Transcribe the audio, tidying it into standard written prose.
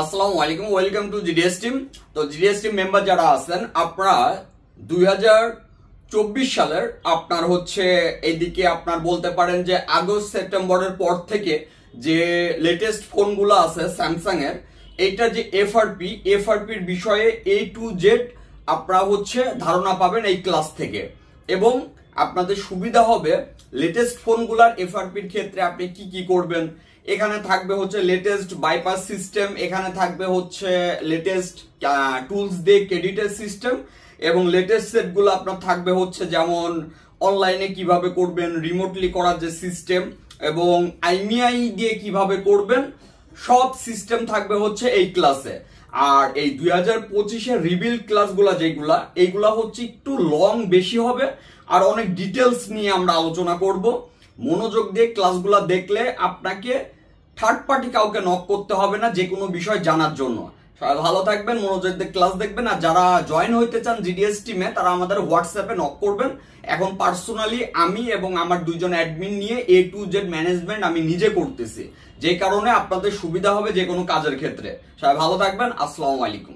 আসসালামু আলাইকুম, welcome to GDS team. তো জিডিএস টিম মেম্বার যারা আছেন, আপনারা 2024 সালের আপনার হচ্ছে এইদিকে আপনার বলতে পারেন যে আগস্ট সেপ্টেম্বরের পর থেকে যে লেটেস্ট ফোনগুলো আছে স্যামসাং এর, এইটা যে এফআরপির বিষয়ে A to Z আপনারা হচ্ছে ধারণা পাবেন এই ক্লাস থেকে। এবং আপনাদের সুবিধা হবে লেটেস্ট ফোনগুলার এফআরপির ক্ষেত্রে আপনি কি কি করবেন। এখানে থাকবে হচ্ছে লেটেস্ট বাইপাস সিস্টেম, এখানে থাকবে হচ্ছে লেটেস্ট টুলস দিয়ে ক্রেডিটের সিস্টেম, এবং লেটেস্ট সেটগুলো আপনার থাকবে হচ্ছে যেমন অনলাইনে কিভাবে করবেন, রিমোটলি করার যে সিস্টেম, এবং আইমিআই দিয়ে কিভাবে করবেন, সব সিস্টেম থাকবে হচ্ছে এই ক্লাসে। আর এই 2025-এর রিবিল্ড ক্লাসগুলা যেগুলা, এইগুলা হচ্ছে একটু লং বেশি হবে আর অনেক ডিটেলস নিয়ে আমরা আলোচনা করব। মনোযোগ দিয়ে ক্লাসগুলা দেখলে আপনাকে থার্ড পার্টি কাউকে নক করতে হবে না যে কোনো বিষয় জানার জন্য। সবাই ভালো থাকবেন, মনোযোগ দিয়ে ক্লাস দেখবেন। আর যারা জয়েন হইতে চান জিডিএস টিমে, তারা আমাদের হোয়াটসঅ্যাপে নক করবেন। এখন পার্সোনালি আমি এবং আমার দুইজন অ্যাডমিন নিয়ে A to Z ম্যানেজমেন্ট আমি নিজে করতেছি, যে কারণে আপনাদের সুবিধা হবে যে কোনো কাজের ক্ষেত্রে। সবাই ভালো থাকবেন, আসসালামু আলাইকুম।